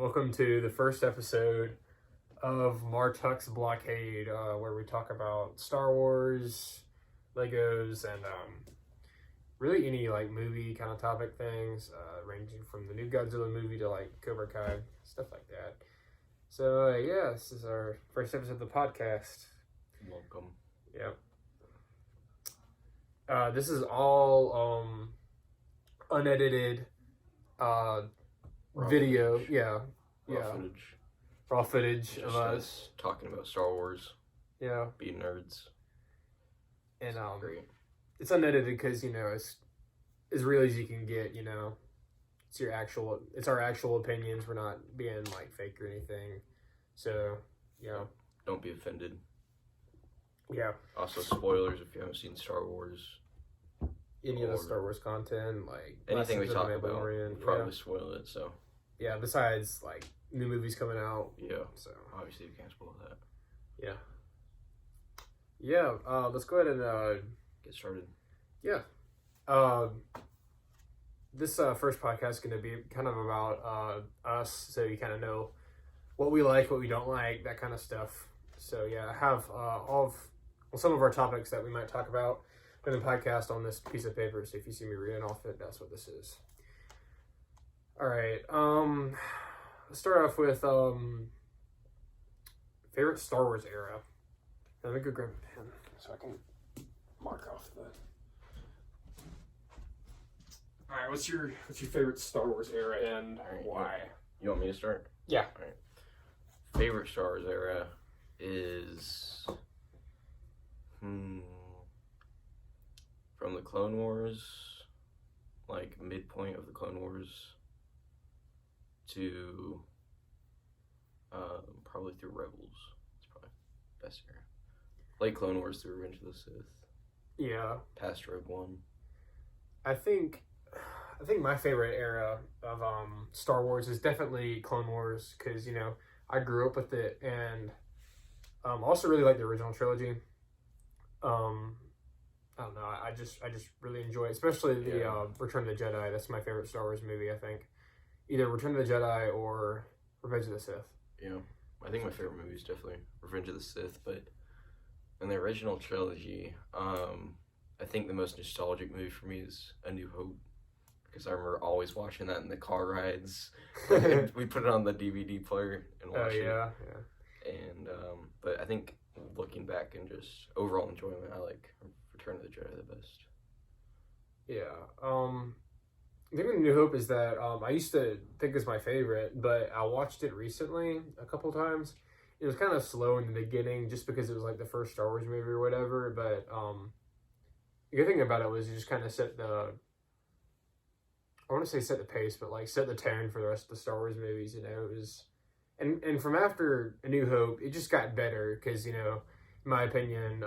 welcome to the first episode of Tuuk's Blockade, where we talk about Star Wars, Legos, and really any movie kind of topic things, ranging from the new Godzilla movie to Cobra Kai, stuff like that. So this is our first episode of the podcast. Welcome. Yep. This is all unedited video. Footage. Raw footage Just of us talking about Star Wars. Yeah. Being nerds. And Great. it's unedited because it's as real as you can get. It's our actual opinions. We're not being fake or anything. So Don't be offended. Yeah. Also, spoilers if you haven't seen Star Wars. Any of the Star Wars content, anything we talk about, we'll probably spoil it. So yeah. Besides new movies coming out. Yeah. So obviously you can't spoil that. Yeah. Yeah. Let's go ahead and Get started. Yeah. This first podcast is going to be kind of about us, so you kind of know what we like, what we don't like, that kind of stuff. So yeah, I have some of our topics that we might talk about in the podcast on this piece of paper. So if you see me reading off it, that's what this is. All right. Let's start off with favorite Star Wars era. Let me go grab a pen so I can mark off the. All right. What's your favorite Star Wars era and why? You want me to start? Yeah. All right. Favorite Star Wars era is from the Clone Wars, midpoint of the Clone Wars, to probably through Rebels. It's probably the best era. Late Clone Wars through Revenge of the Sith. Yeah. Past Rogue One. I think my favorite era of Star Wars is definitely Clone Wars because I grew up with it and also really like the original trilogy. I don't know. I just really enjoy it, especially the Return of the Jedi. That's my favorite Star Wars movie. I think either Return of the Jedi or Revenge of the Sith. Yeah, I think my favorite movie is definitely Revenge of the Sith, but in the original trilogy, I think the most nostalgic movie for me is A New Hope, because I remember always watching that in the car rides. We put it on the DVD player and watched it. Yeah. And but I think looking back and just overall enjoyment, I like Return of the Jedi the best. Yeah. I think A New Hope is that I used to think it's my favorite, but I watched it recently a couple times. It was kind of slow in the beginning just because it was the first Star Wars movie or whatever, but the good thing about it was you just kind of set the pace, but set the tone for the rest of the Star Wars movies. It was, and from after A New Hope, it just got better because in my opinion,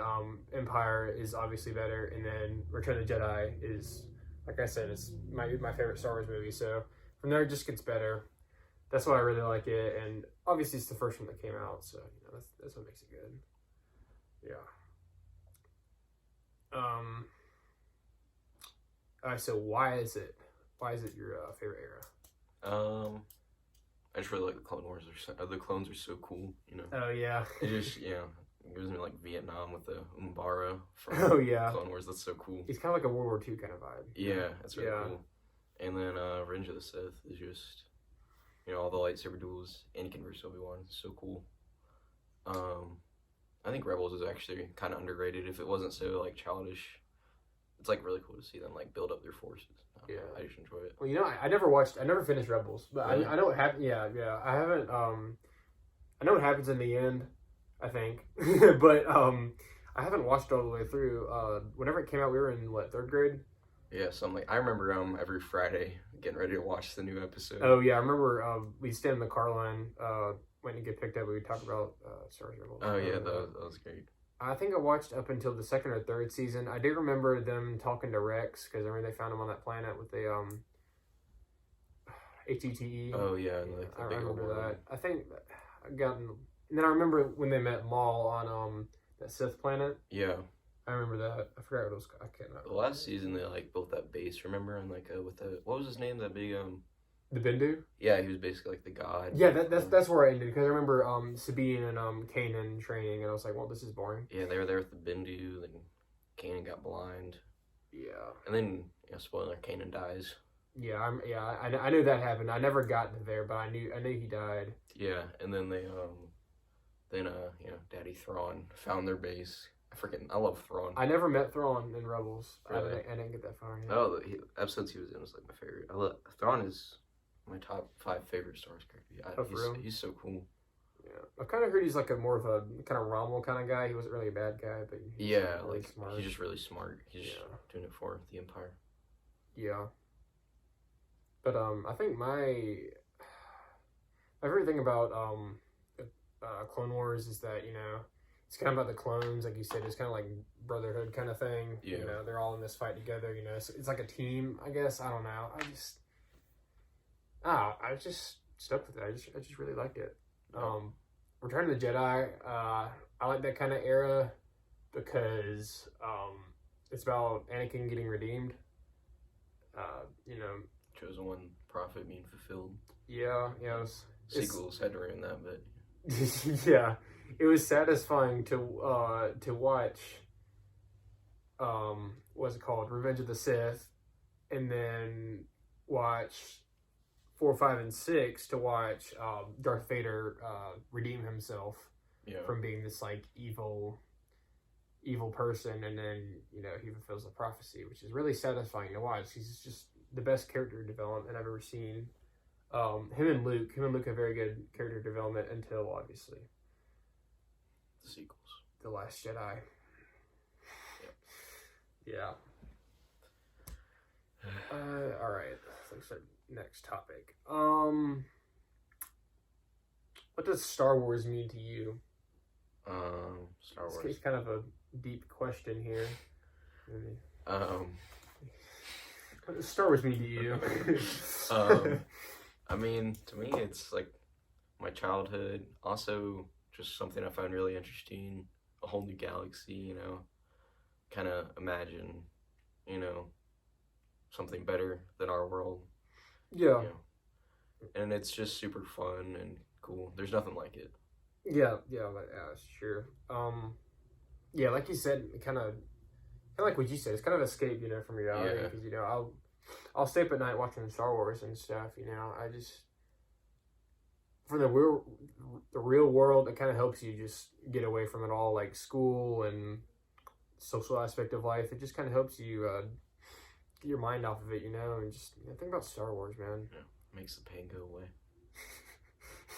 Empire is obviously better, and then Return of the Jedi is, like I said, it's my favorite Star Wars movie. So from there, it just gets better. That's why I really like it, and obviously it's the first one that came out, so that's what makes it good. Yeah. Alright, so why is it your favorite era? I just really like the Clone Wars. The clones are so cool, Oh yeah. It just it gives me Vietnam with the Umbara from Clone Wars. That's so cool. He's kind of like a World War II kind of vibe. Yeah, that's really cool. And then Revenge of the Sith is just all the lightsaber duels. Anakin versus Obi-Wan, so cool. I think Rebels is actually kind of underrated. If it wasn't so childish, it's really cool to see them build up their forces. I just enjoy it. Well, I never finished Rebels, but really? I know what happened. Yeah, I haven't. I know what happens in the end, I think, but I haven't watched it all the way through. Whenever it came out, we were in third grade. Yeah, something I remember every Friday getting ready to watch the new episode. Oh yeah, I remember we'd stand in the car line waiting to get picked up. We'd talk about Star Wars Rebels. Oh yeah, that was great. I think I watched up until the second or third season. I do remember them talking to Rex because I remember they found him on that planet with the HETE. Oh yeah, I remember that. I think and then I remember when they met Maul on that Sith planet. Yeah. I remember that. I forgot what it was. I can't remember. The last season they built that base, remember? And with the what was his name? That big The Bendu? Yeah, he was basically like the god. Yeah, that's where I ended, because I remember Sabine and Kanan training, and I was like, well, this is boring. Yeah, they were there with the Bendu, then Kanan got blind. Yeah. And then, spoiler, Kanan dies. Yeah, I knew that happened. I never got to there, but I knew he died. Yeah, and then they Daddy Thrawn found their base. I love Thrawn. I never met Thrawn in Rebels. Really? I didn't get that far. Yeah. Oh, the episodes he was in was like my favorite. Thrawn is my top 5 favorite Star Wars character. He's so cool. Yeah, I've kind of heard he's like a more of a kind of Rommel kind of guy. He wasn't really a bad guy, but he's really smart. He's just really smart. He's just doing it for the Empire. Yeah. But I think my favorite thing about Clone Wars is that, it's kind of about the clones, like you said. It's kind of like brotherhood kind of thing. Yeah. They're all in this fight together. It's like a team, I guess. I don't know. I just stuck with it. I just really liked it. Return of the Jedi. I like that kind of era because it's about Anakin getting redeemed. Chosen one prophet being fulfilled. Yeah. Sequels had to ruin that, but yeah, it was satisfying to watch. What's it called? Revenge of the Sith, and then watch 4, 5, and 6 to watch Darth Vader redeem himself from being this like evil person, and then he fulfills the prophecy, which is really satisfying to watch. He's just the best character development I've ever seen. Him and Luke have very good character development until obviously the sequels, The Last Jedi. Yeah. All right. Let's start next topic. What does Star Wars mean to you? Star Wars. It's kind of a deep question here. What does Star Wars mean to you? I mean, to me, it's like my childhood. Also, just something I find really interesting. A whole new galaxy, kind of imagine, something better than our world. Yeah. And it's just super fun and cool. There's nothing like it. Yeah, sure. Yeah, like you said, kind of like what you said. It's kind of escape, from reality. Because I'll stay up at night watching Star Wars and stuff. I just for the real world, it kind of helps you just get away from it all, like school and social aspect of life. It just kind of helps you get your mind off of it, and just think about Star Wars, man. Yeah, makes the pain go away.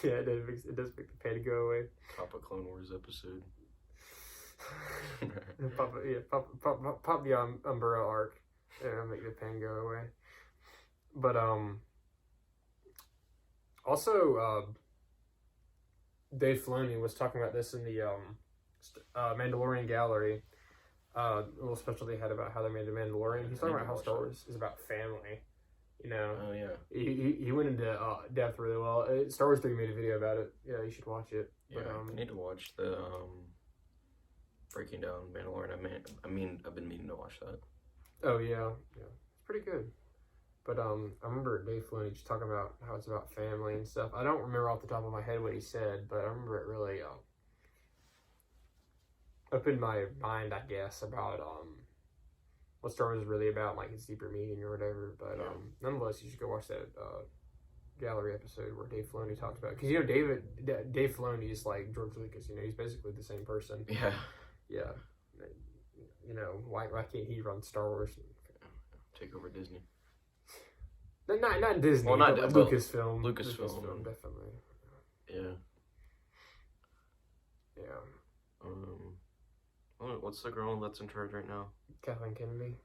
Yeah, it does make the pain go away. Pop a Clone Wars episode. Pop the Umbrella arc. It'll make the pain go away. But also Dave Filoni was talking about this in the Mandalorian gallery. A little special they had about how they made the Mandalorian. He's talking about how Star Wars is about family. Oh yeah. He went into depth really well. Star Wars 3 made a video about it. Yeah, you should watch it. Yeah, I need to watch the Breaking Down Mandalorian. I've been meaning to watch that. Oh yeah, it's pretty good. But I remember Dave Filoni just talking about how it's about family and stuff. I don't remember off the top of my head what he said, but I remember it really opened my mind, I guess, about what Star Wars is really about, like its deeper meaning or whatever. But nonetheless, you should go watch that gallery episode where Dave Filoni talks about it. Because Dave Filoni is like George Lucas. He's basically the same person. Yeah. Yeah. Why can't he run Star Wars? Take over Disney. Not Disney. Well, not but Lucasfilm. Lucasfilm, definitely. Yeah. Yeah. What's the girl that's in charge right now? Kathleen Kennedy.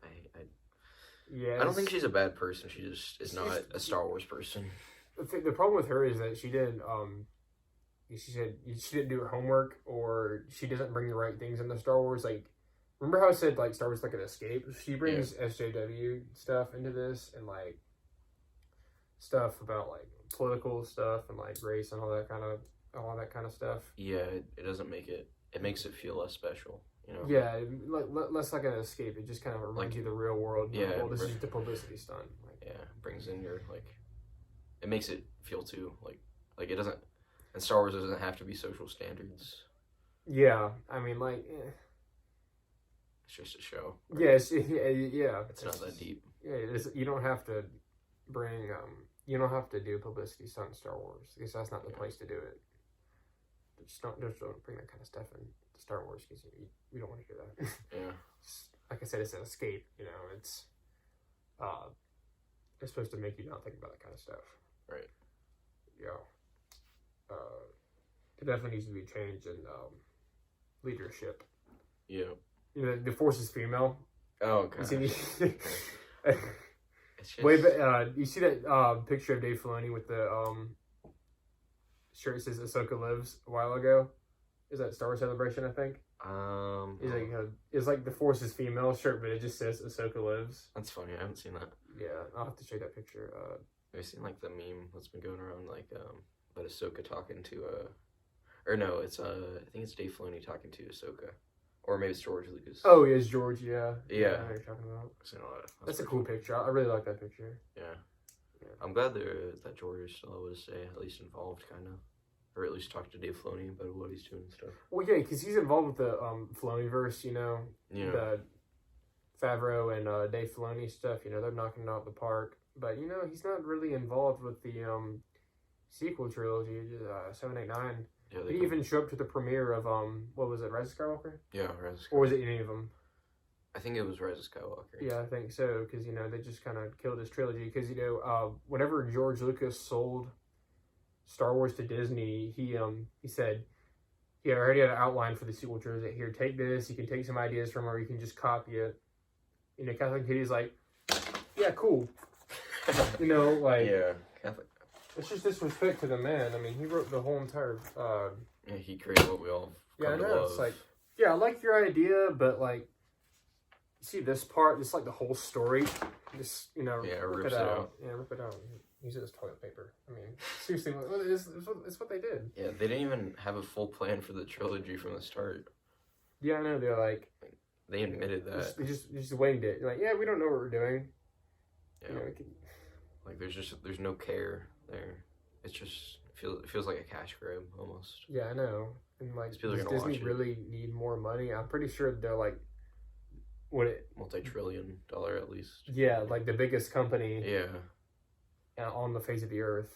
I don't think she's a bad person. She just is not a Star Wars person. The problem with her is that she didn't. She said she didn't do her homework, or she doesn't bring the right things into Star Wars. Like, remember how I said like Star Wars is like an escape? She brings SJW stuff into this, and like stuff about like political stuff and like race and all that kind of stuff. Yeah, it doesn't make it. It makes it feel less special. Yeah, less like an escape. It just kind of reminds you of the real world. Yeah, Well, this is just a publicity stunt. Brings in your it makes it feel too like it doesn't. And Star Wars doesn't have to be social standards. Yeah, I mean, like, It's just a show. Right? Yes, yeah. It's not that deep. Yeah, you don't have to bring, you don't have to do publicity stunt in Star Wars, because that's not the place to do it. Just don't bring that kind of stuff in Star Wars, because we don't want to hear that. Yeah. Like I said, it's an escape, it's supposed to make you not think about that kind of stuff. Right. Yeah. It definitely needs to be changed in leadership. Yeah. The Force is female. Oh, God. You see Just... you see that picture of Dave Filoni with the shirt that says Ahsoka lives a while ago? Is that Star Wars Celebration, I think? It's like the Force is female shirt, but it just says Ahsoka lives. That's funny. I haven't seen that. Yeah, I'll have to show you that picture. Have you seen like the meme that's been going around about Ahsoka talking to or no, it's I think it's Dave Filoni talking to Ahsoka, or maybe it's George Lucas. Oh, yeah, it's George. Yeah. Yeah. I know what you're talking about. That's a cool cool. picture. I really like that picture. Yeah. Yeah. I'm glad that George is still able to stay at least involved, kind of, or at least talk to Dave Filoni about what he's doing and stuff. Well, yeah, because he's involved with the Filoni-verse, Yeah. the Favreau and Dave Filoni stuff. They're knocking it out of the park. But he's not really involved with the sequel trilogy, 7, 8, 9. Yeah, Did he even show up to the premiere of what was it, Rise of Skywalker? Yeah, Rise of Skywalker. Or was it any of them? I think it was Rise of Skywalker. Yeah, I think so, because they just kind of killed his trilogy. Because whenever George Lucas sold Star Wars to Disney, he said, "Yeah, I already had an outline for the sequel trilogy. Here, take this. You can take some ideas from it, or you can just copy it." Catholic Kitty's like, "Yeah, cool." Yeah, Catholic. It's just disrespect to the man. I mean, he wrote the whole entire. Yeah, he created what we all. Yeah, I know. Love. It's like, yeah, I like your idea, but like, you see this part, just like the whole story, just rip it out. Yeah, rip it out. Use it as toilet paper. I mean, seriously, it's what they did. Yeah, they didn't even have a full plan for the trilogy from the start. Yeah, I know. They're like, they admitted that. They just winged it. Like, yeah, we don't know what we're doing. Yeah. Like there's no care there. It's just it feels like a cash grab almost. Yeah, I know. And like, does Disney really need more money? I'm pretty sure they're like, multi-trillion dollar at least. Yeah, like the biggest company. Yeah. On the face of the earth,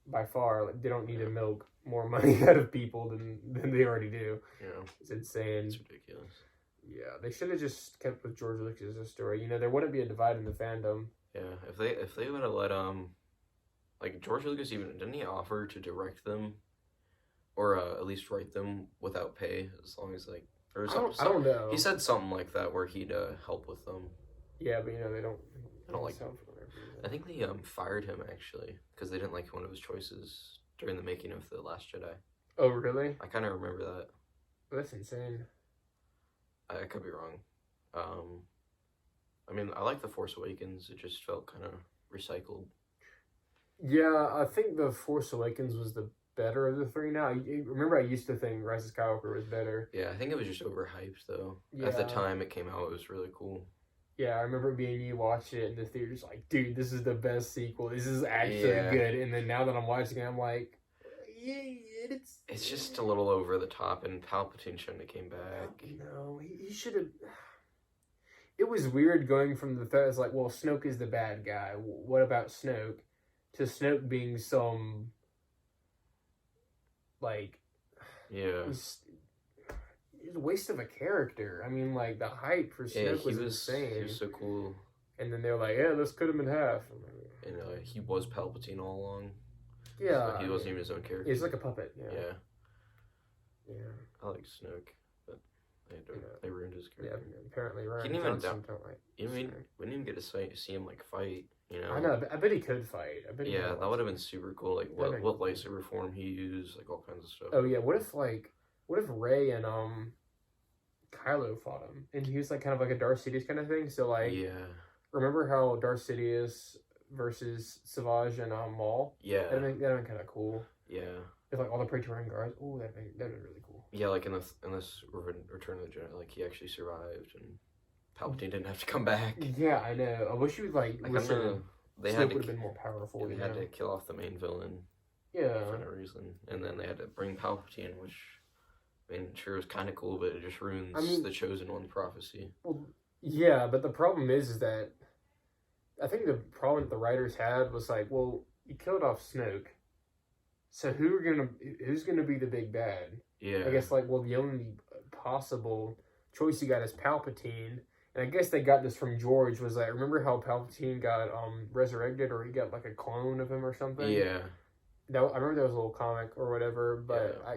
by far. Like, they don't need to milk more money out of people than they already do. Yeah. It's insane. It's ridiculous. Yeah, they should have just kept with George Lucas' story. There wouldn't be a divide in the fandom. Yeah, if they would have let like George Lucas didn't he offer to direct them, or at least write them without pay, as long as like I don't know. He said something like that where he'd help with them. Yeah, but they don't. I don't like. I think they fired him actually because they didn't like one of his choices during the making of The Last Jedi. Oh really? I kind of remember that. That's insane. I could be wrong. I mean, I like The Force Awakens. It just felt kind of recycled. Yeah, I think The Force Awakens was the better of the three now. Remember, I used to think Rise of Skywalker was better. Yeah, I think it was just overhyped, though. Yeah. At the time it came out, it was really cool. Yeah, I remember being you watched it in the theaters like, dude, this is the best sequel. This is actually good. And then now that I'm watching it, I'm like, yeah, it's just a little over the top, and Palpatine shouldn't have came back. No, he should have... It was weird going from the fact it's like, well, Snoke is the bad guy. What about Snoke? To Snoke being some, like... Yeah. It's a waste of a character. I mean, like, the hype for Snoke was insane. He was so cool. And then they're like, yeah, let's cut him in half. And he was Palpatine all along. Yeah. So he wasn't even his own character. He's like a puppet, yeah. Yeah. I like Snoke, but they ruined his character. Yeah, apparently Ryan He didn't even Johnson don't like we didn't even get to see him, like, fight, I know, I bet he could fight. Yeah, that would have been super cool. Like, what lightsaber form he used, like, all kinds of stuff. Oh, yeah, what if Rey and, Kylo fought him? And he was, like, kind of like a Darth Sidious kind of thing? So, like... Yeah. Remember how Darth Sidious versus Savage and Maul? Yeah. That'd been kind of cool. Yeah. If like all the Praetorian guards, that'd been really cool. Yeah, like in this Return of the Jedi, like he actually survived and Palpatine didn't have to come back. Yeah, I know. I wish you would like listen they Snoke had would have to been more powerful. they had to kill off the main villain Yeah. for no reason, and then they had to bring Palpatine, which I mean, sure was kind of cool, but it just ruins the Chosen One prophecy. Well, yeah, but the problem is that I think the problem that the writers had was like, well, you killed off Snoke, so who's gonna be the big bad? Yeah, I guess like, well, the only possible choice you got is Palpatine, and I guess they got this from George. Was like, remember how Palpatine got resurrected, or he got like a clone of him or something? Yeah, I remember there was a little comic or whatever, but yeah.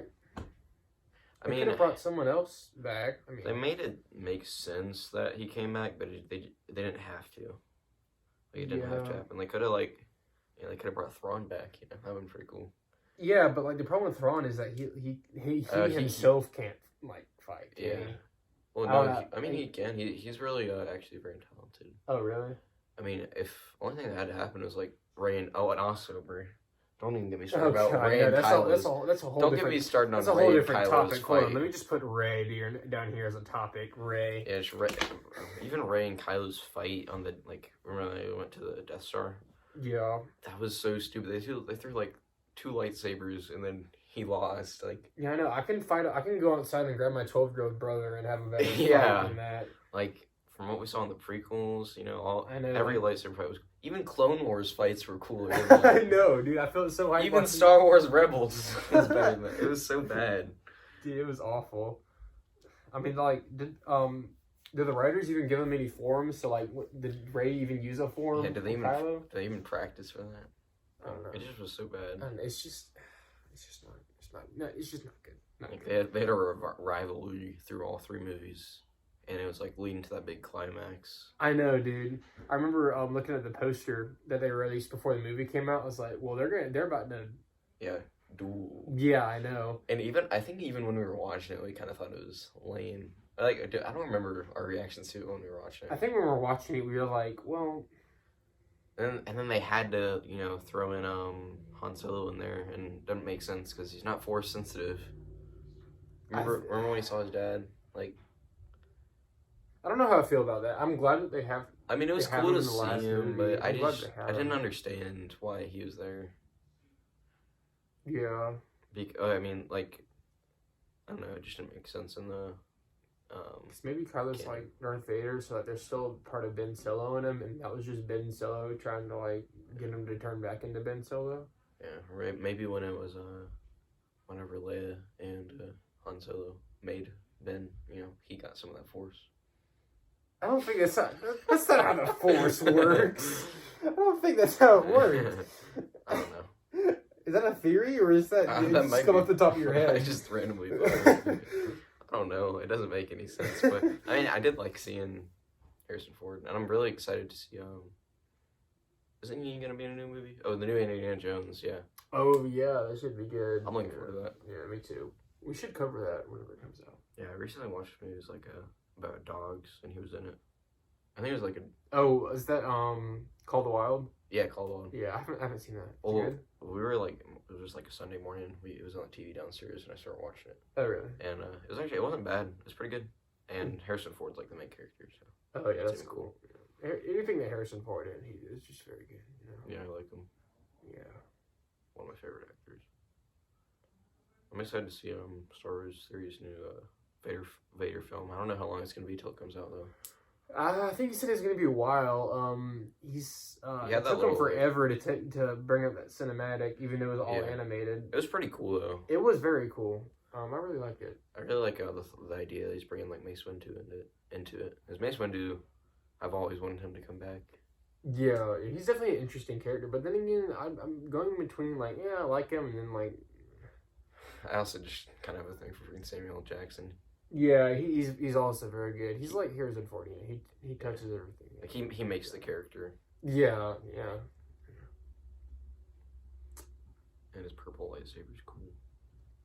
I mean, could have brought someone else back. I mean, they made it make sense that he came back, but they didn't have to. Like, it didn't have to happen. They could have they could have brought Thrawn back. You know, that would be pretty cool. Yeah, but like the problem with Thrawn is that he himself can't like fight. Yeah. Can he? Well, no, I mean he can. He's really actually very talented. Oh, really? I mean, if only thing that had to happen was like Rey and also bro. Don't even get me started about God, Rey and Kylo. That's a whole Don't different. get me started on That's a whole Rey and different Kylo's topic. fight. Hold on, let me just put Rey down here as a topic. Rey. Yeah, it's Rey. Even Rey and Kylo's fight on the remember they went to the Death Star? Yeah. That was so stupid. They threw like 2 lightsabers and then he lost. Like, yeah, I know. I can go outside and grab my 12-year-old brother and have a better yeah, fight than that. Like from what we saw in the prequels, you know, I know. every lightsaber fight was. Even Clone Wars fights were cooler. I know, dude. I felt so hyped. Even Star Wars Rebels was better than that. It was so bad. Dude, it was awful. I mean, like, did the writers even give him any forms? So, like, did Rey even use a form? Yeah, did they even practice for that? I don't know. It just was so bad. And it's just not good. Like they had a rivalry through all 3 movies, and it was like leading to that big climax. I know, dude. I remember looking at the poster that they released before the movie came out. I was like, well, they're about to. Yeah, duel. Yeah, I know. And I think even when we were watching it, we kind of thought it was lame. I don't remember our reactions to it when we were watching it. I think when we were watching it, we were like, well. And then they had to, you know, throw in Han Solo in there, and it doesn't make sense because he's not force sensitive. Remember when he saw his dad? Like, I don't know how I feel about that. I'm glad that they have. I mean, it was cool to see him, movie. but I didn't understand why he was there. Yeah. I mean, like, I don't know, it just didn't make sense in the. Maybe Kylo's like Darth Vader, so that there's still part of Ben Solo in him, and that was just Ben Solo trying to like get him to turn back into Ben Solo. Yeah, right. Maybe when it was whenever Leia and Han Solo made Ben, you know, he got some of that force. I don't think that's not how the Force works. I don't think that's how it works. I don't know. Is that a theory, or is that just come off the top of your head? I just randomly thought. I don't know. It doesn't make any sense, but I mean, I did like seeing Harrison Ford, and I'm really excited to see. Isn't he gonna be in a new movie? Oh, the new Indiana Jones. Yeah. Oh yeah, that should be good. I'm looking forward to that. Yeah, me too. We should cover that whenever it comes out. Yeah, I recently watched a movie about dogs, and he was in it. I think it was like a. Oh, is that Call the Wild? Yeah, Call the Wild. Yeah, I haven't seen that. Well, we were like, it was like a Sunday morning. It was on the TV downstairs, and I started watching it. Oh really? And it wasn't bad. It was pretty good. And Harrison Ford's like the main character, so. Oh yeah, that's cool. Anything that Harrison Ford in, he is just very good. You know? Yeah, I like him. Yeah. One of my favorite actors. I'm excited to see Star Wars series new Vader film. I don't know how long it's gonna be till it comes out though. I think he said it's gonna be a while. It took him forever to bring up that cinematic, even though it was all animated. It was pretty cool though. It was very cool. I really liked it. I really like the idea that he's bringing like Mace Windu into it. Because Mace Windu, I've always wanted him to come back. Yeah, he's definitely an interesting character. But then again, I'm going between like, yeah, I like him, and then like, I also just kind of have a thing for freaking Samuel L. Jackson. Yeah, he's also very good. He's like Harrison Ford. He touches everything. Like he makes the character. Yeah. And his purple lightsaber is cool.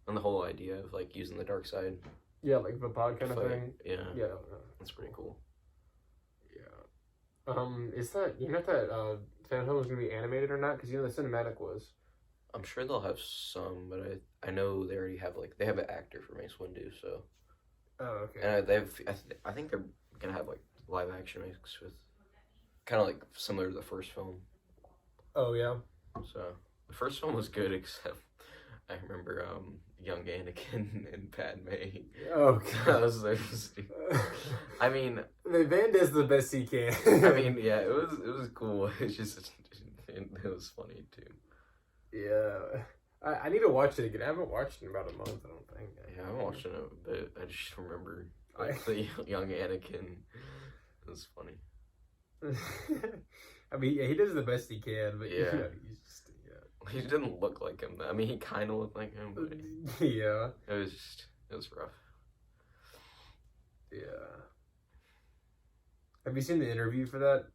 And the whole idea of like using the dark side. Yeah, like the pod kind of thing. Yeah. Yeah. That's pretty cool. Yeah. Is that if that Phantom was gonna be animated or not? Because the cinematic was. I'm sure they'll have some, but I know they already have they have an actor for Mace Windu, so. Oh, okay. And I think they're gonna have like live action mix with, kind of like similar to the first film. Oh yeah. So the first one was good, except I remember young Anakin and Padme. Oh That god. was so stupid. I mean, The Van does the best he can. I mean, yeah, it was cool. It's just it was funny too. Yeah. I need to watch it again. I haven't watched it in about a month, I don't think. Yeah, I haven't watched it in a bit. I just remember like the young Anakin. It was funny. I mean, yeah, he does the best he can, but Yeah. he's just He didn't look like him. I mean, he kind of looked like him, but yeah. it was rough. Yeah. Have you seen the interview for that?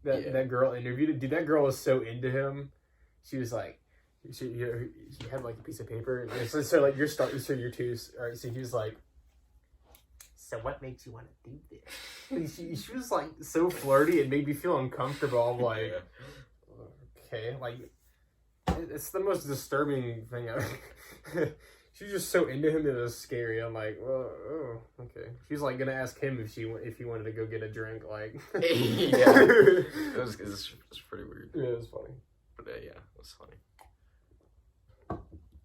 Yeah. That girl interviewed it. Dude, that girl was so into him. She was like, she had like a piece of paper. And so like your two. All right. So he was like, so what makes you want to do this? And she was like so flirty. It made me feel uncomfortable. I'm like, okay, like it's the most disturbing thing ever. She was just so into him that it was scary. I'm like, well, oh, okay. She was like gonna ask him if he wanted to go get a drink. Like, yeah, it was pretty weird. Yeah, it was funny. But yeah, it was funny.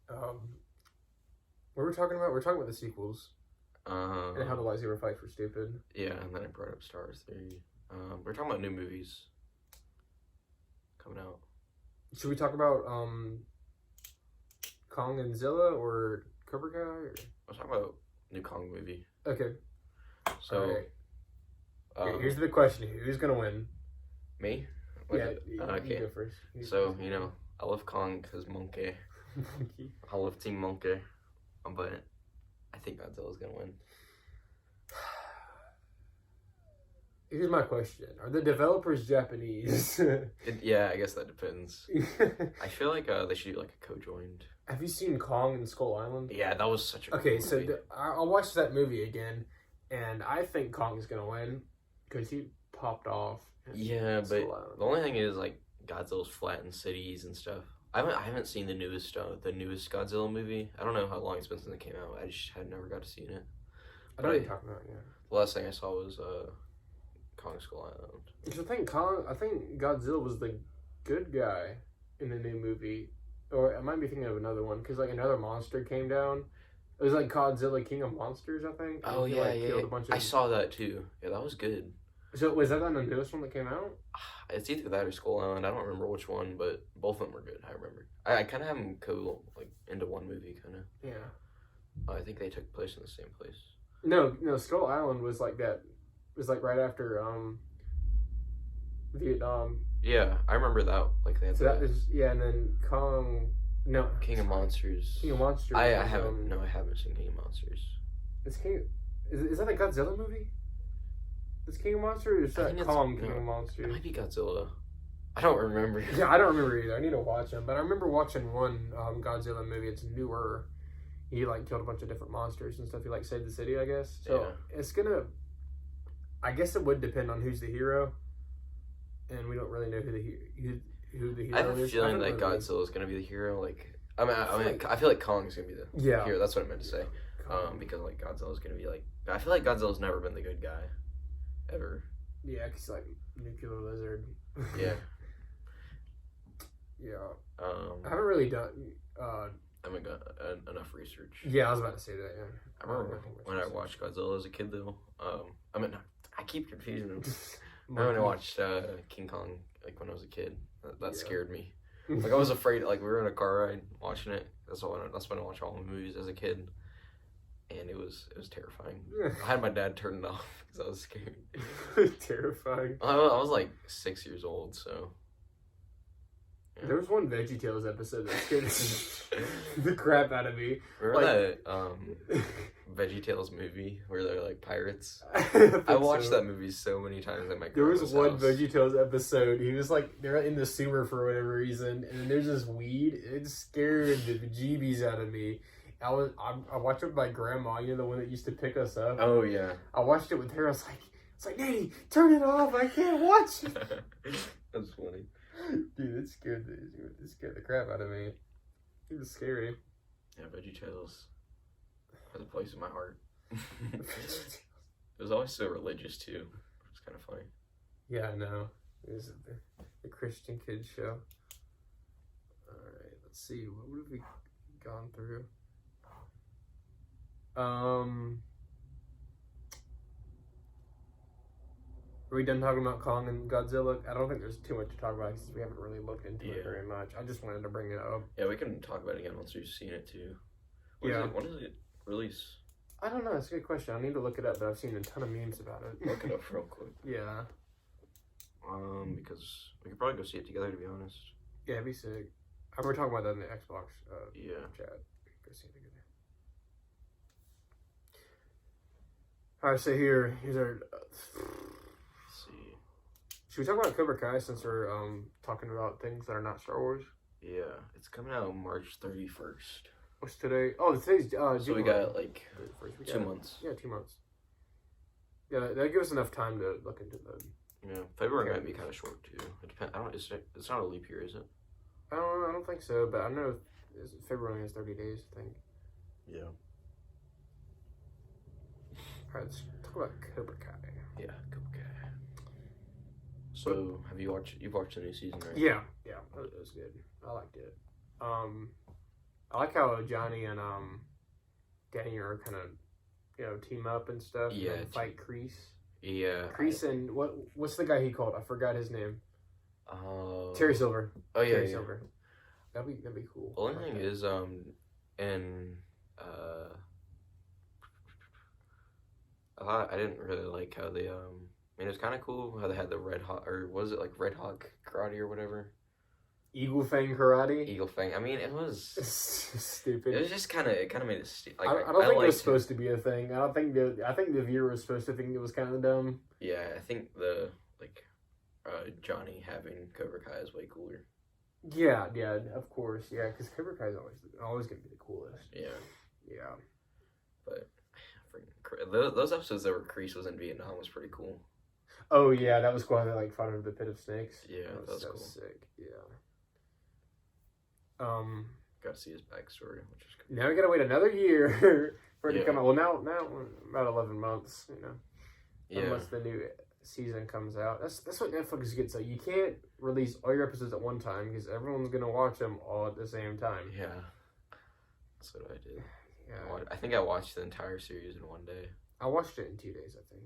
What were we talking about? We're talking about the sequels and how the Um, lightsaber fights were stupid. yeah, and then I brought up Star Wars 3. We're talking about new movies coming out. Should we talk about Kong and Zilla or Cobra Kai? Or... I was talking about new Kong movie. Okay. So, Alright. Here's the big question: who's gonna win? me? Yeah. Okay. You go first. So, I love Kong because monkey. I love Team Monkey. But I think Godzilla's gonna win. Here's my question: are the developers Japanese? Yeah, I guess that depends. I feel like they should do like a co-joined. Have you seen Kong and Skull Island? Yeah, that was such a Okay, cool so movie. I'll watch that movie again, and I think Kong's gonna win because he popped off. Yeah, but Skull Island. the only thing is like Godzilla's flattened cities and stuff. I haven't seen the newest Godzilla movie. I don't know how long it's been since it came out. I just had never got to see it. I know what you're talking about. Yeah. The last thing I saw was Kong Skull Island. Because I think Godzilla was the good guy in the new movie, or I might be thinking of another one. Because like another monster came down. It was like Godzilla King of Monsters, I think. Oh He, yeah, like, yeah. killed a bunch of... I saw that too. Yeah, that was good. So was that on the newest one that came out? It's either that or Skull Island. I don't remember which one, but both of them were good. I remember. I kind of have them into one movie, kind of. Yeah. I think they took place in the same place. No, Skull Island was like that. It was like right after Vietnam. Yeah, I remember that. Like they had So that is and then Kong. No, King of Monsters. King of Monsters. I haven't. No, I haven't seen King of Monsters. It's King. Is that a Godzilla movie? Is King of Monsters or is I that think Kong it's- King no, of It Monsters? might be Godzilla. I don't remember. Yeah, I don't remember either. I need to watch them, but I remember watching one Godzilla movie. It's newer. He like killed a bunch of different monsters and stuff. He like saved the city, I guess. So it's gonna. I guess it would depend on who's the hero, and we don't really know who the hero I have a is. feeling haven't that really- Godzilla is gonna be the hero. Like, I feel like Kong is gonna be the Yeah. hero. That's what I meant to say. Because like Godzilla's gonna be like. I feel like Godzilla's never been the good guy, ever. Yeah, because like nuclear lizard. Yeah. Yeah. I I haven't really done. haven't got enough research. Yeah, I was about to say that. Yeah. I remember when I watched Godzilla as a kid, though. I keep confusing them. I remember when I watched King Kong, like when I was a kid. That scared me. Like I was afraid. Like we were in a car ride watching it. That's when I watched all the movies as a kid, and it was terrifying. I had my dad turn it off because I was scared. Terrifying. I was like 6 years old, so. Yeah. There was one VeggieTales episode that scared the crap out of me. Remember that VeggieTales movie where they're like pirates? I I watched that movie so many times at my There was grandma's one house. VeggieTales episode. He was like, they're in the sewer for whatever reason, and then there's this weed. It scared the bejeebies out of me. I watched it with my grandma, the one that used to pick us up. Oh yeah. I watched it with her. I was like, Nanny, turn it off. I can't watch it. That's funny. Dude, it scared the crap out of me. It was scary. Yeah, VeggieTales has a place in my heart. It was always so religious too. It's kind of funny. Yeah, I know. The Christian Kids Show. Alright, let's see. What have we gone through? Are we done talking about Kong and Godzilla? I don't think there's too much to talk about because we haven't really looked into it very much. I just wanted to bring it up. Yeah, we can talk about it again once we've seen it too. When does it release? I don't know. That's a good question. I need to look it up, but I've seen a ton of memes about it. Look it up real quick. Yeah. Because we could probably go see it together, to be honest. Yeah, it'd be sick. We're talking about that in the Xbox chat. Go see it together. Alright, so here's our... Let's see. Should we talk about Cobra Kai since we're talking about things that are not Star Wars? Yeah, it's coming out March 31st. What's today? Oh, today's so we got like 2 months. Yeah, 2 months. Yeah, that gives us enough time to look into the... Yeah, February might be kind of short too. It depends. I don't. It's not a leap year, is it? I don't know. I don't think so, but I know February has 30 days. I think. Yeah. All right, let's talk about Cobra Kai. Yeah, Cobra Kai. So, you've watched the new season, right? Yeah, it was good. I liked it. I like how Johnny and Danny are kind of team up and stuff. Yeah. And fight Kreese. Yeah. Kreese and what's the guy he called? I forgot his name. Oh. Terry Silver. Oh yeah. Terry Silver. That'd be cool. The only thing is, I didn't really like how they I mean, it was kind of cool how they had the Red Hawk, or was it like Red Hawk karate or whatever? Eagle Fang karate. Eagle Fang. I mean, it was stupid. It was just kind of made it stupid. Like, I don't think it was supposed to be a thing. I think the viewer was supposed to think it was kind of dumb. Yeah, I think Johnny having Cobra Kai is way cooler. Yeah, of course, yeah, because Cobra Kai is always gonna be the coolest. Yeah. But those episodes that were Kreese was in Vietnam was pretty cool. Oh yeah, that was cool. They like fought over the pit of snakes. Yeah, that was cool. Sick. Yeah. Got to see his backstory, which is cool. Now we gotta wait another year for it to come out. Well, now about 11 months, Yeah. Unless the new season comes out. That's what Netflix gets. So you can't release all your episodes at one time because everyone's gonna watch them all at the same time. Yeah. That's what I did. Yeah. I think I watched the entire series in one day. I watched it in 2 days, I think.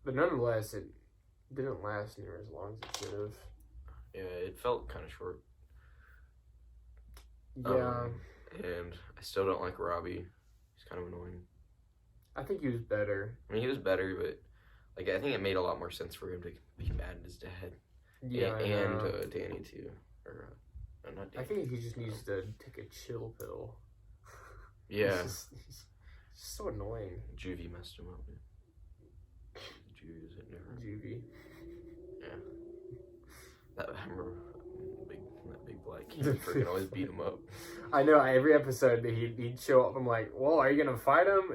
But nonetheless, it didn't last near as long as it should have. Yeah, it felt kind of short. Yeah. And I still don't like Robbie. He's kind of annoying. I think he was better. I mean, he was better, but I think it made a lot more sense for him to be mad at his dad. Yeah, and Danny too. Or not Danny. I think he just needs to take a chill pill. Yeah. He's so annoying. Juvie messed him up. Juvie was it never? Juvie. Yeah. I remember that big black kid freaking always beat him up. I know. Every episode he'd show up. I'm like, well, are you gonna fight him?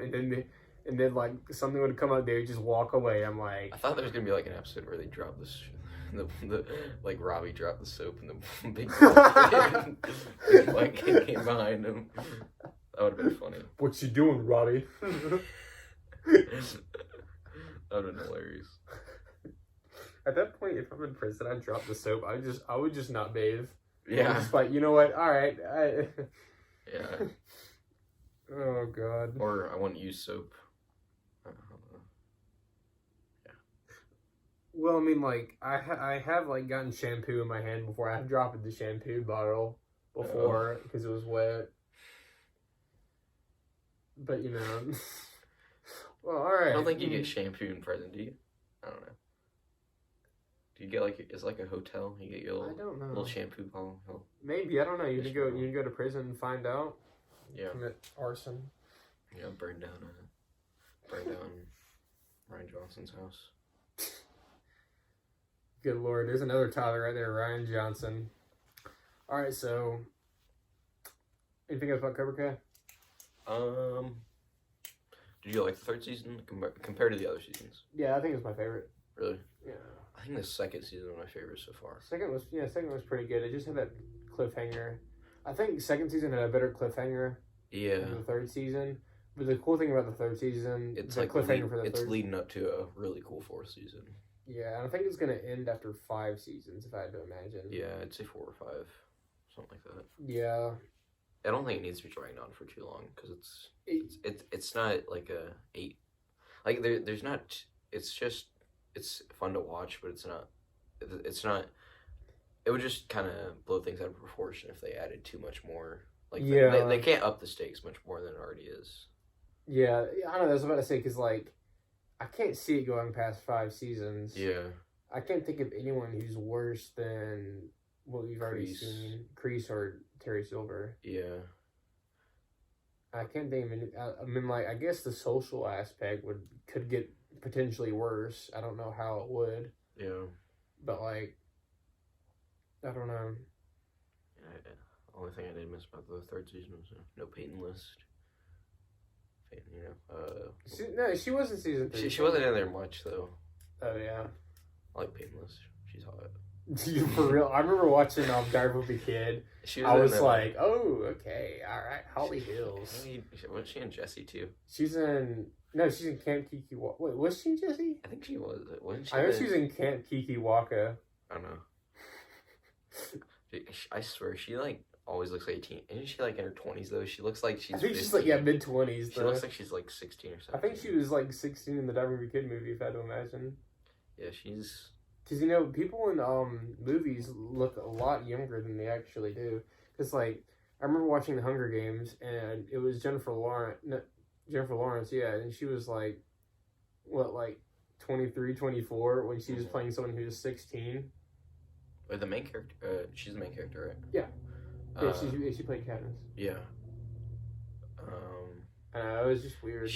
And then like something would come up. They would just walk away. I'm like, I thought there was gonna be like an episode where they dropped this. The Robbie dropped the soap and the big black kid came behind him. That would have been funny. What you doing, Robbie? That would have been hilarious. At that point, if I'm in prison, I'd drop the soap. I would just not bathe. Yeah. I'm just like, you know what? All right. Yeah. Oh God. Or I wouldn't use soap. Yeah. Well, I mean, like I have like gotten shampoo in my hand before. I've dropped the shampoo bottle before because it was wet. But well, all right. I don't think you get shampoo in prison, do you? I don't know. Do you get it's like a hotel? You get your little shampoo bottle. Maybe, I don't know. You can go to prison and find out. Yeah. Commit arson. Yeah, burn down Ryan Johnson's house. Good Lord, there's another Tyler right there, Ryan Johnson. All right, so anything else about Cobra Kai? Did you like the third season compared to the other seasons? Yeah, I think it's my favorite. Really? Yeah. I think the second season was my favorite so far. Second was pretty good. It just had that cliffhanger. I think second season had a better cliffhanger than the third season. But the cool thing about the third season, it's the like cliffhanger for the it's third. leading up to a really cool fourth season. Yeah, I think it's gonna end after 5 seasons, if I had to imagine. Yeah, I'd say 4 or 5, something like that. Yeah. I don't think it needs to be dragged on for too long because it's not like a 8. Like there's not. It's just it's fun to watch, but it's not. It would just kind of blow things out of proportion if they added too much more. Like Yeah. they can't up the stakes much more than it already is. Yeah, I don't know. I was about to say because like I can't see it going past 5 seasons. Yeah. I can't think of anyone who's worse than what we've already Kreese. seen. Kreese or Terry Silver. Yeah. I can't think of any. I mean, like I guess the social aspect could get potentially worse. I don't know how it would. Yeah. But like, I don't know. Yeah. The only thing I did miss about the 3rd season was no Peyton List. No, she was in season 3. She wasn't in there much though. Oh yeah. I like Peyton List. She's hot. For real, I remember watching Diary of a Kid. I was like, oh, okay, all right, Holly Hills. Wasn't she in Jessie too? She's in Camp Kiki Waka. Wait, was she in Jessie? I think she was. Wasn't she? I know she was in Camp Kiki Waka. I don't know. I swear, she like always looks like 18. Isn't she like in her 20s though? She looks like she's. I think 15. she's like mid-20s. She looks like she's like 16 or something. I think she was like 16 in the Diary of a Kid movie, if I had to imagine. Yeah, she's. Because people in movies look a lot younger than they actually do. Because like I remember watching The Hunger Games, and it was Jennifer Lawrence, yeah, and she was like, what, like 23, 24 when she was playing someone who was 16. Wait, the main character. She's the main character, right? Yeah. Yeah, she played Katniss. Yeah. It was just weird.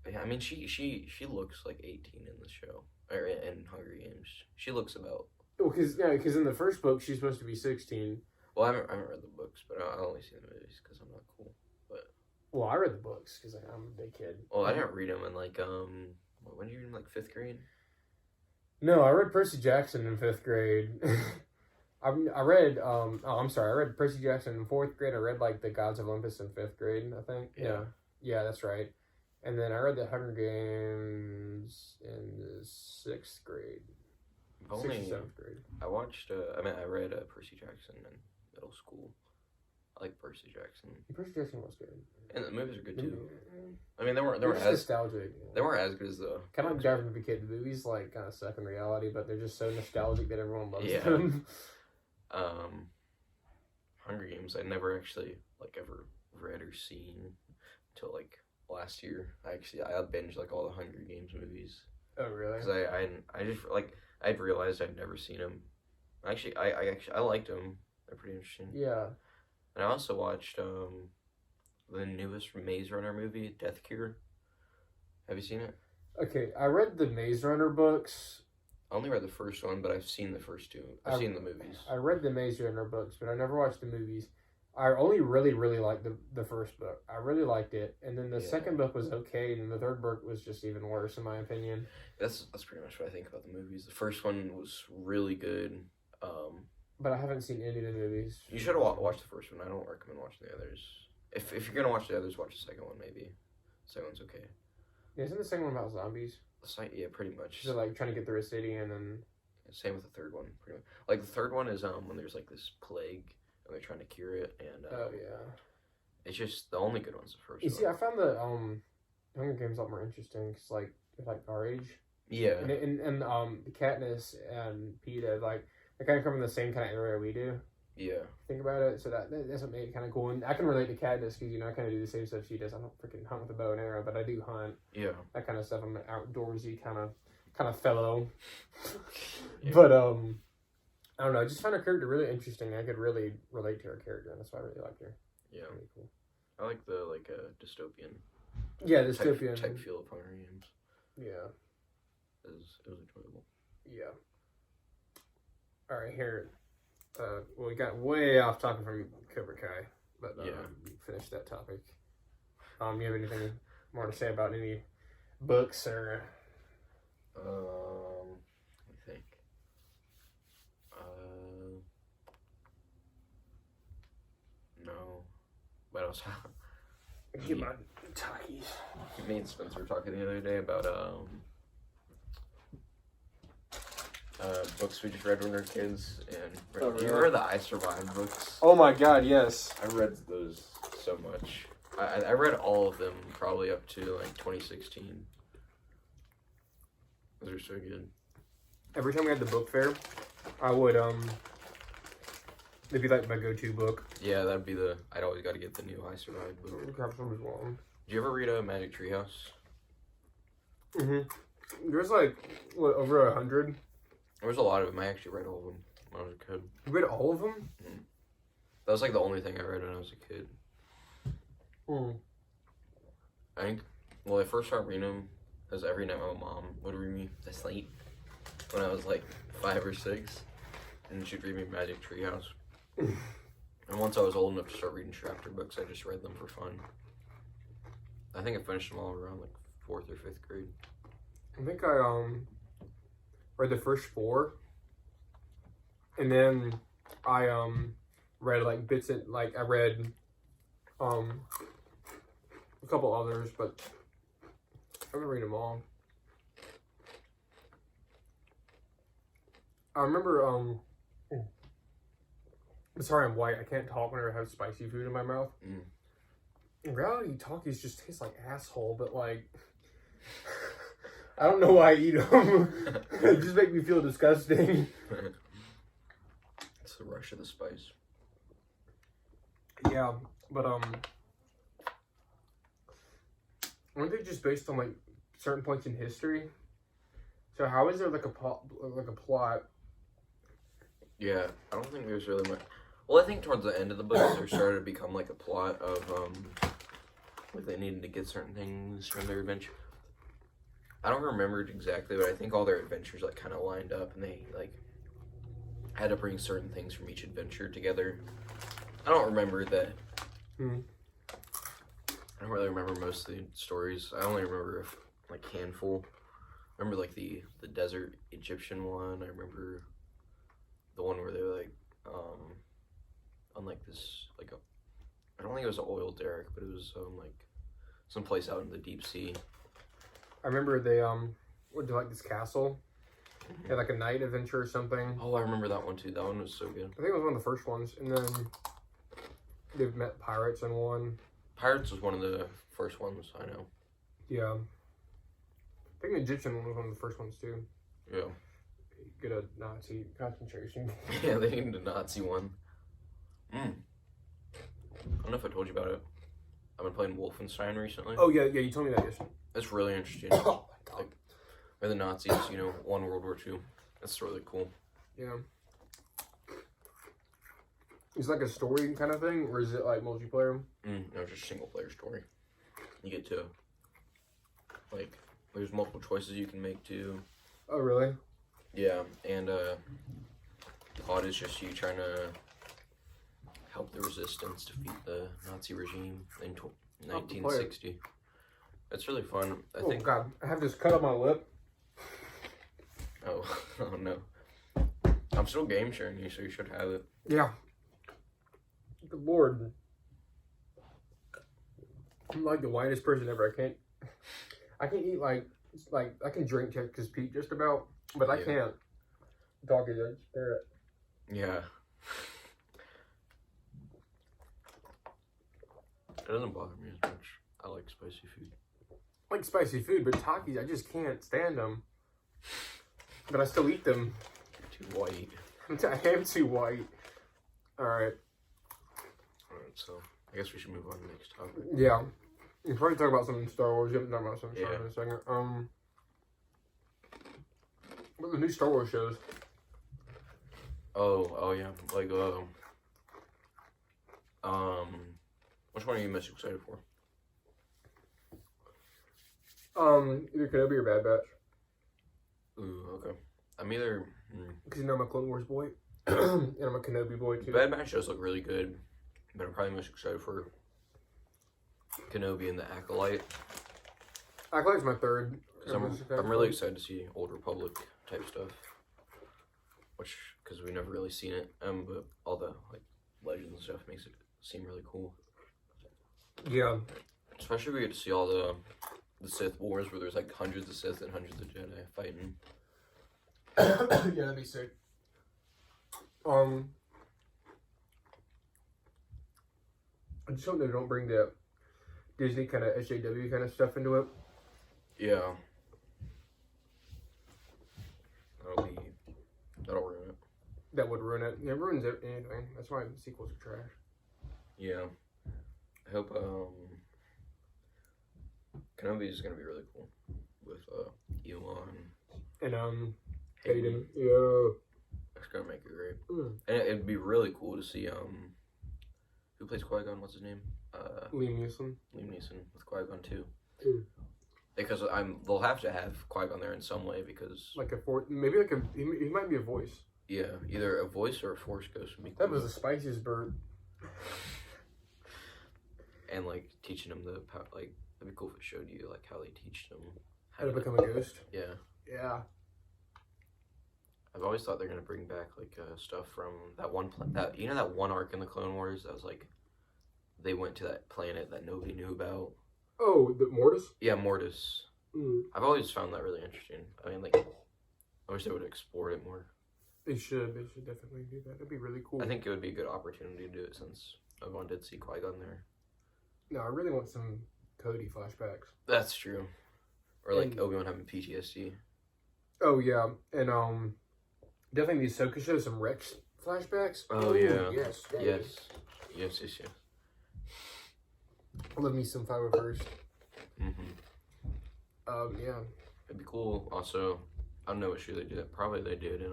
I mean, she looks like 18 in the show. Or in Hunger Games. She looks about... Well, because in the first book, she's supposed to be 16. Well, I haven't read the books, but I only see the movies because I'm not cool. But well, I read the books because I'm a big kid. Well, I didn't read them in like, when were you in like 5th grade? No, I read Percy Jackson in 5th grade. I read Percy Jackson in 4th grade. I read like The Gods of Olympus in 5th grade, I think. Yeah, that's right. And then I read The Hunger Games in the 6th grade. 6th or 7th grade. I watched, I read Percy Jackson in middle school. I like Percy Jackson. Percy Jackson was good. And the movies are good too. I mean, they weren't as nostalgic. They weren't as good as the... Kind of like Diary of a Kid. The movies like kind of suck in reality, but they're just so nostalgic that everyone loves them. Hunger Games, I never actually like ever read or seen until like last year. I binged like all the Hunger Games movies. Oh really? Because I just like I'd realized I'd never seen them. Actually, I liked them. They're pretty interesting. Yeah. And I also watched the newest Maze Runner movie, Death Cure. Have you seen it? Okay, I read the Maze Runner books. I only read the first one, but I've seen the first 2. I've seen the movies. I read the Maze Runner books, but I never watched the movies. I only really, really liked the first book. I really liked it. And then the second book was okay, and the third book was just even worse, in my opinion. That's pretty much what I think about the movies. The first one was really good. But I haven't seen any of the movies. You should watch the first one. I don't recommend watching the others. If you're going to watch the others, watch the second one, maybe. The second one's okay. Yeah, isn't the second one about zombies? Yeah, pretty much. So like trying to get through a city and then... Same with the third one, pretty much. Like the third one is when there's like this plague and they're trying to cure it, and oh yeah, it's just the only good one's the first. You see, I found the Hunger Games a lot more interesting because like our age. Yeah. And the Katniss and Peeta they kind of come from the same kind of area we do. Yeah. Think about it, so that's what made it kind of cool. And I can relate to Katniss because I kind of do the same stuff she does. I don't freaking hunt with a bow and arrow, but I do hunt. Yeah. That kind of stuff. I'm an outdoorsy kind of fellow. Yeah. But I don't know. I just found her character really interesting. I could really relate to her character, and that's why I really liked her. Yeah. Really cool. I like the dystopian. Yeah, dystopian type feel of Hunger Games. Yeah. It was enjoyable. Yeah. All right, here. We got way off topic from Cobra Kai, but we finished that topic. You have anything more to say about any books or? Let me think. No. What else? Get my talkies. Me and Spencer were talking the other day about books we just read when we were kids, and Oh, you really? remember the I Survived books? Oh my god, yes. I read those so much. I read all of them probably up to like 2016. Those are so good. Every time we had the book fair, I would it'd be like my go-to book. Yeah, that'd be I'd always got to get the new I Survived book. Grab some as well. Did you ever read a Magic Treehouse? There's like what, over 100. There was a lot of them. I actually read all of them when I was a kid. You read all of them? That was like the only thing I read when I was a kid. I think, well, I first started reading them because every night my mom would read me to sleep when I was like 5 or 6, and she'd read me Magic Treehouse. And once I was old enough to start reading chapter books, I just read them for fun. I think I finished them all around like 4th or 5th grade. I think I read the first 4, and then I read like bits and like I read a couple others, but I haven't read them all. I remember I'm sorry I'm white. I can't talk whenever I have spicy food in my mouth. In reality, Takis just taste like asshole, but like I don't know why I eat them. They just make me feel disgusting. It's the rush of the spice. Yeah, but aren't they just based on like certain points in history? So how is there like a plot? Yeah, I don't think there's really much. Well, I think towards the end of the book, there started to become like a plot of like they needed to get certain things from their adventure. I don't remember it exactly, but I think all their adventures like kind of lined up, and they like had to bring certain things from each adventure together. I don't remember that. I don't really remember most of the stories. I only remember like handful. I remember like the desert Egyptian one. I remember the one where they were like on like this like I don't think it was an oil derrick, but it was like someplace out in the deep sea. I remember they went to like this castle. They had like a night adventure or something. Oh, I remember that one too. That one was so good. I think it was one of the first ones, and then they've met pirates in one. Pirates was one of the first ones I know. Yeah. I think the Egyptian one was one of the first ones too. Yeah. Get a Nazi concentration. Yeah, they needed a Nazi one. I don't know if I told you about it. I've been playing Wolfenstein recently. Oh yeah, you told me that yesterday. It's really interesting. Oh my god. Like, where the Nazis, won World War II. That's really cool. Yeah. Is it like a story kind of thing, or is it like multiplayer? No, just a single player story. You get to, like, there's multiple choices you can make too. Oh really? Yeah, and the plot is just you trying to help the resistance defeat the Nazi regime in 1960. It's really fun. I think. God, I have this cut on my lip. Oh, oh no. I'm still game sharing you, so you should have it. Yeah. Good lord. I'm like the whitest person ever. I can't eat like I can drink Texas Pete just about, but I can't talk it. I just stare at. Yeah. It doesn't bother me as much. I like spicy food. I like spicy food, but Takis, I just can't stand them. But I still eat them. You're too white. I am too white. Alright. Alright, so I guess we should move on to the next topic. Yeah. We're probably talk about something Star Wars. You haven't talked about something Star Wars in a second. What are the new Star Wars shows? Oh yeah. Like which one are you most excited for? Either Kenobi or Bad Batch. Ooh, okay. I'm either Because I'm a Clone Wars boy. And I'm a Kenobi boy too. Bad Batch does look really good, but I'm probably most excited for Kenobi and the Acolyte. Acolyte's my third. Because I'm really excited to see Old Republic type stuff. Because we've never really seen it. But all the like legends and stuff makes it seem really cool. Yeah. Especially we get to see all the Sith wars where there's like hundreds of Sith and hundreds of Jedi fighting. Yeah, that'd be sick. I just hope they don't bring the Disney kind of SJW kind of stuff into it. Yeah. That'll ruin it. That would ruin it. It ruins anything. That's why the sequels are trash. Yeah. I hope Kenobi is gonna be really cool with Elon And Hayden. Hayden. Yeah. That's gonna make it great. Mm. And it'd be really cool to see who plays Qui-Gon? What's his name? Liam Neeson. Liam Neeson with Qui-Gon too. Mm. Because they'll have to have Qui-Gon there in some way because Like maybe like he might be a voice. yeah, either a voice or a Force ghost would be cool. That was the spiciest bird. And like teaching him the power, like that'd be cool if it showed you like how they teach them How to become a ghost. Yeah. Yeah. I've always thought they're gonna bring back like stuff from that one that that one arc in the Clone Wars that was like they went to that planet that nobody knew about. Oh, the Mortis? Yeah, Mortis. Mm. I've always found that really interesting. I mean, like, I wish they would explore it more. They should definitely do that. That'd be really cool. I think it would be a good opportunity to do it since everyone did see Qui-Gon there. No, I really want some Cody flashbacks. That's true. Or like Obi-Wan having PTSD. Oh yeah, and definitely the Ahsoka show some Rex flashbacks. Oh Ooh, yeah. Yes. Yes. I love me some 501st. Yeah. It'd be cool. Also, I don't know what show they did. Probably they did in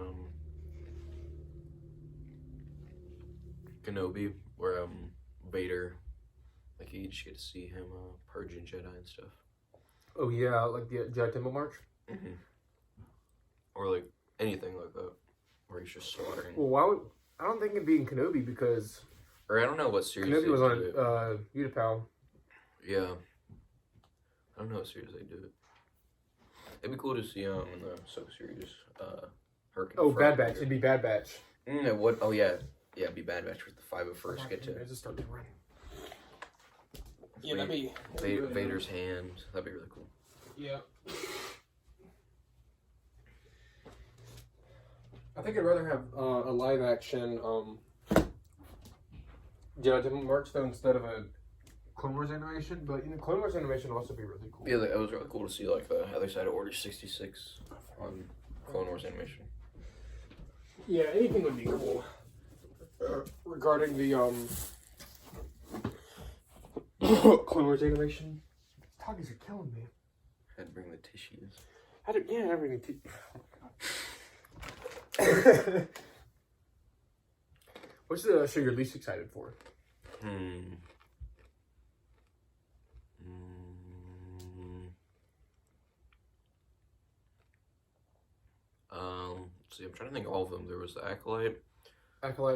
Kenobi, where Vader, like you just get to see him purging Jedi and stuff. Oh yeah, like the Jedi Temple March. Or like anything like that, where he's just slaughtering. Well, why would I don't think it'd be in Kenobi because Or I don't know what series. Kenobi was on it. Utapau. Yeah. I don't know what series they do it. It'd be cool to see in the Ahsoka series. Her. Oh, Bad Batch. It'd be Bad Batch. What? Oh yeah, it'd be Bad Batch with the 501st get to. I just started to run. Yeah, that'd be Vader's hand. That'd be really cool. Yeah. I think I'd rather have a live action Jedi Temple March though instead of a Clone Wars animation, but Clone Wars animation would also be really cool. Yeah, it was really cool to see like the other side of Order 66 on Clone Wars animation. Yeah, anything would be cool. Regarding the Clone Wars animation, Toggies are killing me. Had to bring the tissues. Everything. What's the show you're least excited for? See, I'm trying to think of all of them. There was the Acolyte,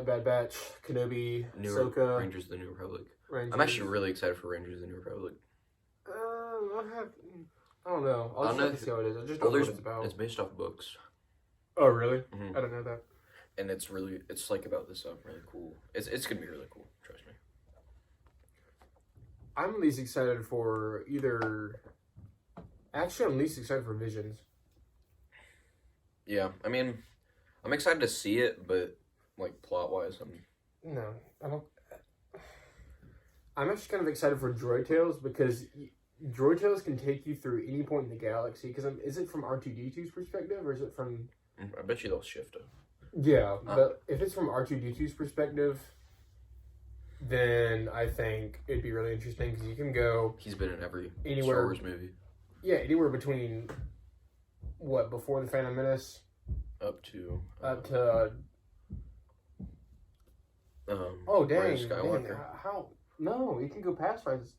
Bad Batch, Kenobi, Ahsoka, Rangers of the New Republic. Rangers. I'm actually really excited for Rangers of the New Republic. I don't know. I'll just have to see how it is. I just don't know what it's about. It's based off books. Oh, really? Mm-hmm. I don't know that. And it's like about this really cool. It's gonna be really cool. Trust me. I'm least excited for either. Actually, I'm least excited for Visions. Yeah, I mean, I'm excited to see it, but like plot wise, No, I don't. I'm actually kind of excited for Droid Tales because Droid Tales can take you through any point in the galaxy. Because is it from R2-D2's perspective or is it from? I bet you they'll shift it. Yeah, but if it's from R2-D2's perspective, then I think it'd be really interesting because you can go. He's been in every anywhere, Star Wars movie. Yeah, anywhere between before the Phantom Menace up to oh dang, Rise of Skywalker. Dang, how? No, you can go past Rise.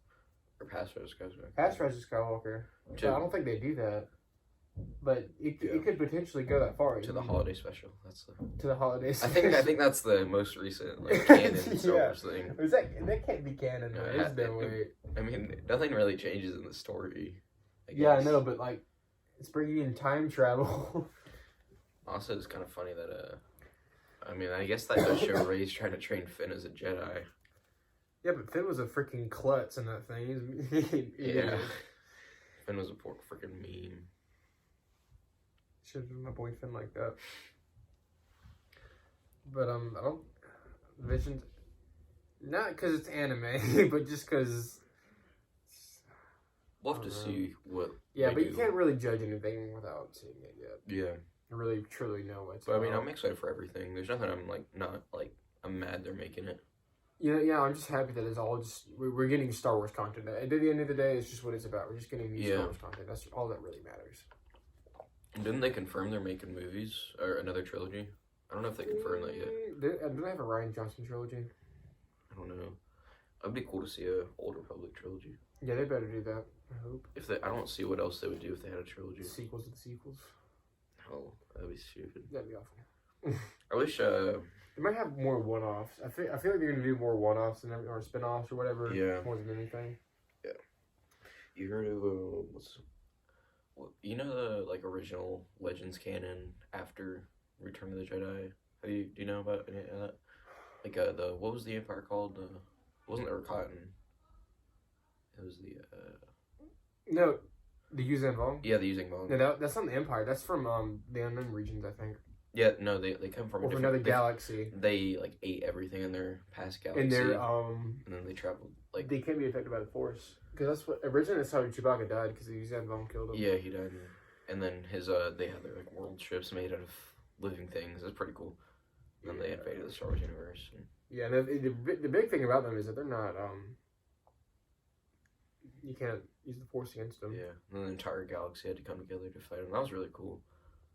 Or past Rise of Skywalker. Past Rise of Skywalker. I don't think they do that. But it could potentially go that far. To the holiday special. That's the. To the holiday special. I think that's the most recent canon Star Wars thing. That can't be canon. No, there's no way. I mean, nothing really changes in the story. Yeah, I know, but like, it's bringing in time travel. Also, it's kind of funny that I mean, I guess that does show Rey's trying to train Finn as a Jedi. Yeah, but Finn was a freaking klutz in that thing. Yeah. Finn was a poor freaking meme. Should have done my boyfriend like that. But I don't Visions. Not because it's anime, but just because. We'll have to see what. Yeah, but you can't really judge anything without seeing it yet. Yeah. Really, truly know what's. But I mean, I'm excited for everything. There's nothing I'm like not like. I'm mad they're making it. Yeah, I'm just happy that it's all just we're getting Star Wars content. At the end of the day, it's just what it's about. We're just getting new Star Wars content. That's all that really matters. Didn't they confirm they're making movies or another trilogy? I don't know if they confirmed that yet. Do they have a Ryan Johnson trilogy? I don't know. It'd be cool to see a Old Republic trilogy. Yeah, they better do that. I hope. I don't see what else they would do if they had a trilogy. Sequels to the sequels. Oh, that'd be stupid. That'd be awful. I wish. They might have more one-offs. I feel like they're gonna do more one-offs or spin-offs or whatever. Yeah. More than anything. Yeah. You heard of you know the like original Legends canon after Return of the Jedi? Do you know about any of that? Like what was the Empire called? It wasn't the Rakatan. It was the No, the Yuuzhan Vong. Yeah, the Yuuzhan Vong. No, that's not the Empire. That's from the Unknown Regions, I think. Yeah, no, they come from another galaxy. They like ate everything in their past galaxy. In their and then they traveled like. They can't be affected by the Force because that's what originally that's how Chewbacca died because the Yuuzhan Vong killed him. Yeah, he died, and then his they had their like world ships made out of living things. It's pretty cool. And then they invaded the Star Wars universe. And... Yeah, and the big thing about them is that they're not you can't use the Force against them. Yeah, and then the entire galaxy had to come together to fight them. That was really cool.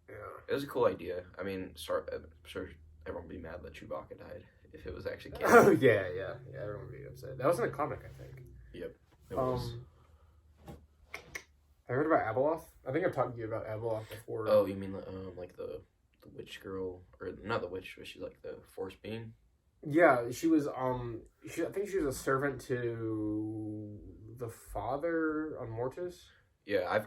Yeah, it was a cool idea. I mean, I'm sure everyone would be mad that Chewbacca died if it was actually canon. Oh yeah, everyone would be upset. That was in a comic, I think. Yep. It was. I heard about Abeloth. I think I've talked to you about Abeloth before. Oh, you mean like the witch girl, or not the witch, but she's like the Force being. Yeah, she was I think she was a servant to the father on Mortis. Yeah, I've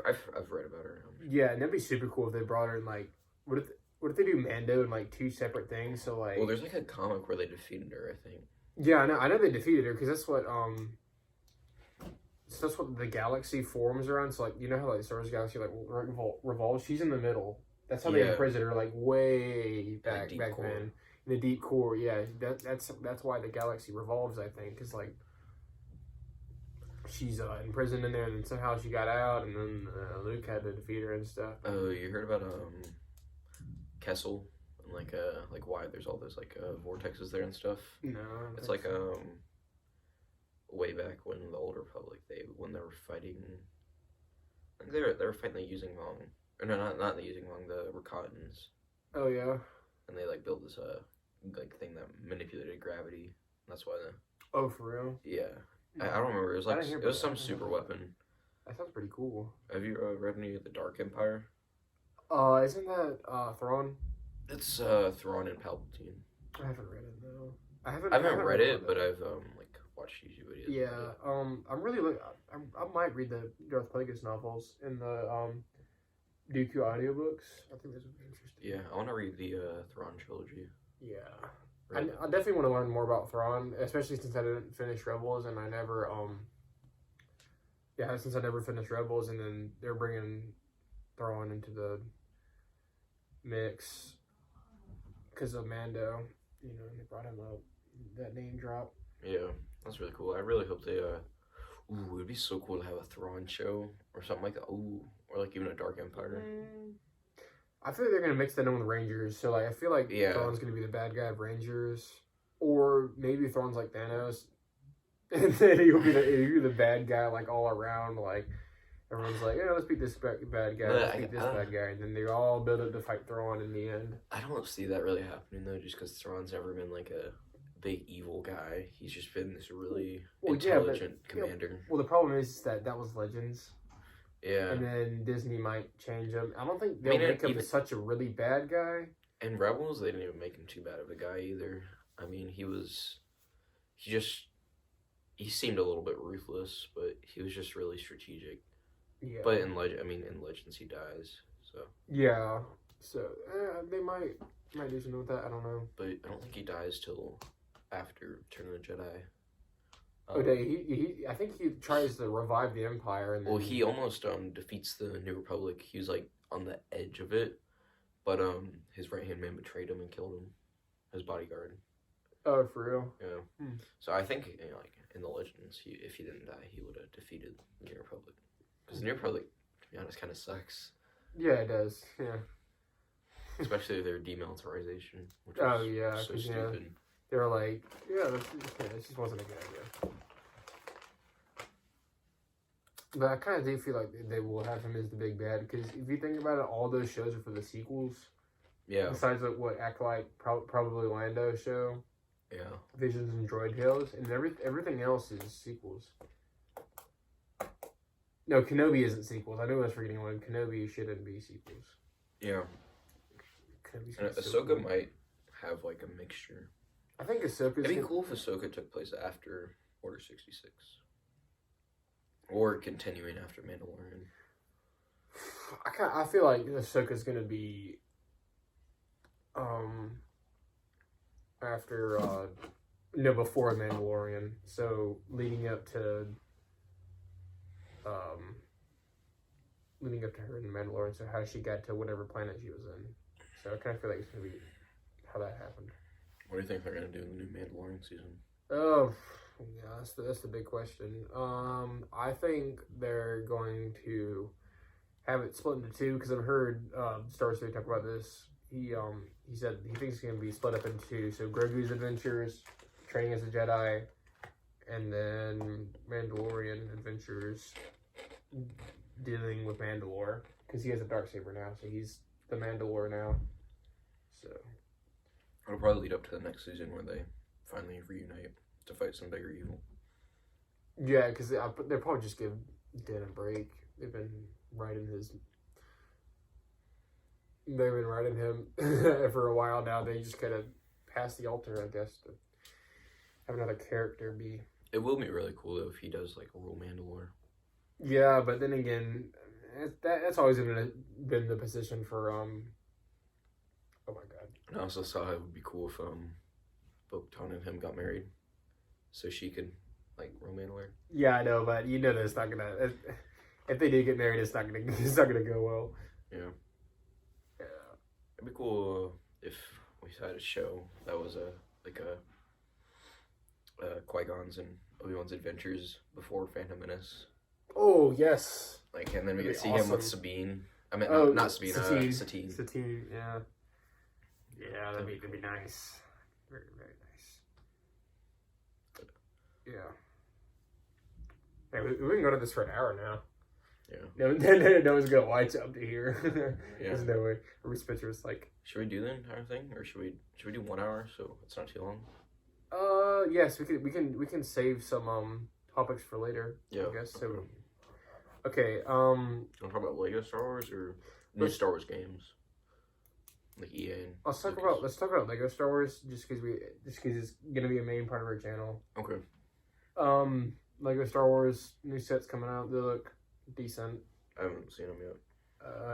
read about her. Yeah, and that'd be super cool if they brought her in like what if they do Mando in like two separate things? So like, well, there's like a comic where they defeated her, I think. Yeah, I know they defeated her because that's what the galaxy forms around. So like, you know how like Star Wars galaxy like revolves. She's in the middle. That's how they imprisoned her like way back then. In the deep core, yeah. That's why the galaxy revolves. I think because like. She's imprisoned in there, and then somehow she got out, and then Luke had to defeat her and stuff. Oh, you heard about Kessel and like why there's all those like vortexes there and stuff? No, it's like way back when the Old Republic when they were fighting. I think they were fighting the Yuuzhan Vong, or no, not the Yuuzhan Vong, the Rakatans. Oh yeah. And they like built this like thing that manipulated gravity. That's why Oh, for real? Yeah. I don't remember. It was like it was some super weapon. That sounds pretty cool. Have you read any of the Dark Empire? Isn't that Thrawn? It's Thrawn and Palpatine. I haven't read it though. I haven't read it, but I've like watched YouTube videos. Yeah. I'm really I might read the Darth Plagueis novels in the Dooku audiobooks. I think this would be interesting. Yeah, I want to read the Thrawn trilogy. Yeah. I definitely want to learn more about Thrawn, especially since I didn't finish Rebels, and I never, since I never finished Rebels, and then they're bringing Thrawn into the mix because of Mando, and they brought him up, that name drop. Yeah, that's really cool. I really hope they, it would be so cool to have a Thrawn show, or something like that, or like even a Dark Empire. I feel like they're gonna mix that in with Rangers, so like I feel like Thrawn's gonna be the bad guy of Rangers, or maybe Thrawn's like Thanos, and then he'll be the bad guy like all around. Like everyone's like, let's beat this bad guy, let's beat this bad guy, and then they all build up to fight Thrawn in the end. I don't see that really happening though, just because Thrawn's never been like a big evil guy. He's just been this really intelligent commander. Well, the problem is that was Legends. Yeah. And then Disney might change him. I don't think they'll make him such a really bad guy. In Rebels, they didn't even make him too bad of a guy either. I mean, he seemed a little bit ruthless, but he was just really strategic. Yeah. But in Legends, he dies. So. Yeah. So they might do something with that. I don't know. But I don't think he dies till after Return of the Jedi. I think he tries to revive the Empire. And then... Well, he almost defeats the New Republic. He was like on the edge of it, but his right-hand man betrayed him and killed him. His bodyguard. Oh, for real? Yeah. So I think, like, in the Legends, if he didn't die, he would have defeated the New Republic. Because the New Republic, to be honest, kind of sucks. Yeah, it does. Yeah. Especially their demilitarization, which is so stupid. Yeah, they were like, this just wasn't a good idea. But I kind of do feel like they will have him as the big bad, because if you think about it, all those shows are for the sequels. Yeah. Besides what Acolyte, probably Lando show. Yeah. Visions and Droid Tales, and everything else is sequels. No, Kenobi isn't sequels. I knew I was forgetting one. Kenobi shouldn't be sequels. Yeah. Kenobi's And Ahsoka might have, like, a mixture. I think Ahsoka's... It'd be cool if Ahsoka took place after Order 66. Or continuing after Mandalorian. I feel like Ahsoka's gonna be... after... before Mandalorian. So, leading up to her in Mandalorian, so how she got to whatever planet she was in. So I kind of feel like it's going to be how that happened. What do you think they're going to do in the new Mandalorian season? Oh, yeah, that's the big question. I think they're going to have it split into two, because I've heard Star Wars talk about this. He said he thinks it's going to be split up into two. So Grogu's adventures, training as a Jedi, and then Mandalorian adventures, dealing with Mandalore, because he has a Darksaber now, so he's the Mandalore now. So it'll probably lead up to the next season where they finally reunite to fight some bigger evil. Yeah, because they'll probably just give Dan a break. They've been writing him for a while now. They just kind of passed the altar, I guess, to have another character be. It will be really cool though if he does like a rule Mandalore. Yeah, but then again, that's always been the position for oh my god. And I also saw it would be cool if Bo-Katan and him got married, so she could like rule Mandalore. Yeah, I know, but you know that's not gonna. If they do get married, it's not gonna go well. Yeah. Yeah. It'd be cool if we had a show that was Qui-Gon's and Obi-Wan's adventures before Phantom Menace. Oh, yes. Like, and then we could see awesome. him with Sabine. I mean, not Sabine, Satine. Satine, yeah. Yeah, that'd be nice. Very, very nice. Yeah. Hey, we can go to this for an hour now. Yeah. No one's gonna watch up to here. Yeah. There's no way. Reese Spencer was like, should we do the entire thing, or should we do 1 hour so it's not too long? Yes, we can save some topics for later. Yeah. I guess so. Okay. You want to talk about Lego Star Wars or new Star Wars games, like EA? Let's talk about Lego Star Wars, just because it's gonna be a main part of our channel. Okay. Lego Star Wars new sets coming out. They look decent. I haven't seen them yet.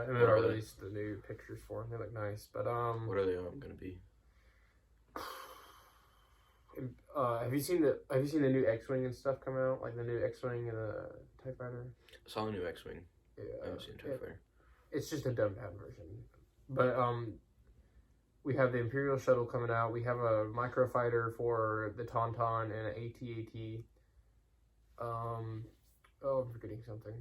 And then I released the new pictures for them. They look nice, but what are they gonna be? Have you seen the new X-Wing and stuff come out? Like the new X-Wing and the TIE Fighter? I saw the new X-Wing. Yeah. I haven't seen TIE Fighter. It's just a dumbed down version. But we have the Imperial Shuttle coming out. We have a microfighter for the Tauntaun and an AT-AT. I'm forgetting something.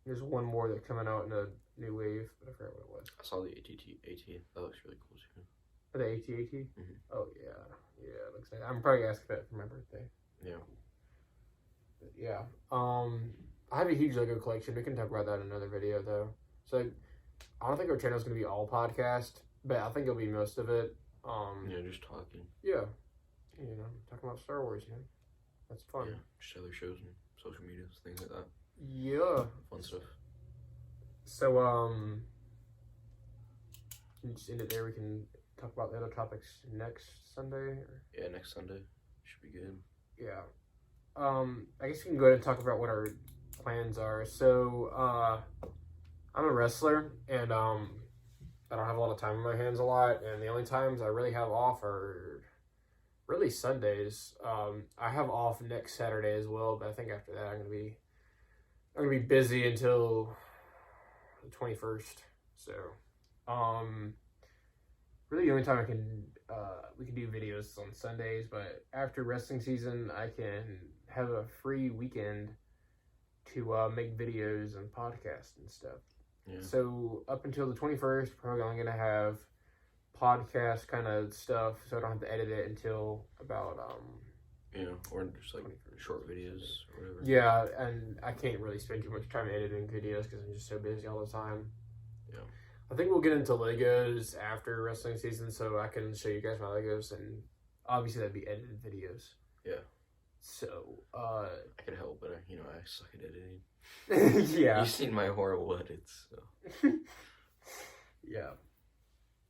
There's one more that's coming out in a new wave, but I forgot what it was. I saw the AT-AT. That looks really cool too. The AT-AT? Mm-hmm. Oh, yeah. Yeah, it looks like I'm probably asking that for my birthday. Yeah. But yeah. I have a huge Lego collection. We can talk about that in another video, though. So, I don't think our channel's going to be all podcast, but I think it'll be most of it. Yeah, just talking. Yeah. You know, talking about Star Wars, man. That's fun. Yeah, just other shows and social medias, things like that. Yeah. Fun stuff. So, can you just end it there? We can talk about the other topics next Sunday? Or? Yeah, next Sunday. Should be good. Yeah. I guess we can go ahead and talk about what our plans are. So, I'm a wrestler, and I don't have a lot of time on my hands a lot, and the only times I really have off are really Sundays. I have off next Saturday as well, but I think after that I'm gonna be busy until the 21st. So, Really, the only time we can do videos on Sundays, but after wrestling season, I can have a free weekend to make videos and podcasts and stuff. Yeah. So up until the 21st, probably only gonna have podcast kind of stuff, so I don't have to edit it until about or just like short videos or whatever. Yeah, and I can't really spend too much time editing videos because I'm just so busy all the time. Yeah. I think we'll get into Legos after wrestling season, so I can show you guys my Legos, and obviously that'd be edited videos. Yeah. So, I could help, but I suck at editing. Yeah. You've seen my horrible edits, so. Yeah.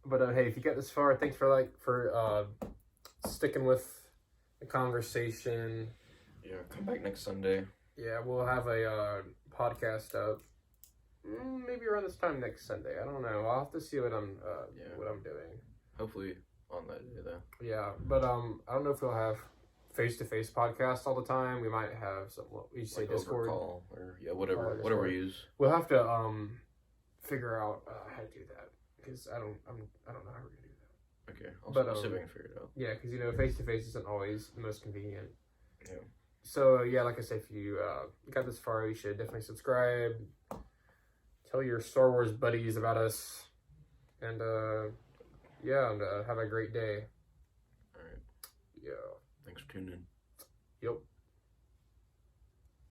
But hey, if you got this far, thanks for sticking with the conversation. Yeah, come back next Sunday. Yeah, we'll have a podcast up maybe around this time next Sunday. I don't know. I'll have to see what I'm doing. Hopefully on that day though. Yeah, but I don't know if we'll have face-to-face podcasts all the time. We might have some. We say like Discord call or whatever we use. We'll have to figure out how to do that because I don't know how we're gonna do that. Okay, I'll see if I can figure it out. Yeah, because face-to-face isn't always the most convenient. Yeah. So yeah, like I said, if you got this far, you should definitely subscribe. Tell your Star Wars buddies about us, and have a great day. All right. Yeah. Thanks for tuning in. Yep.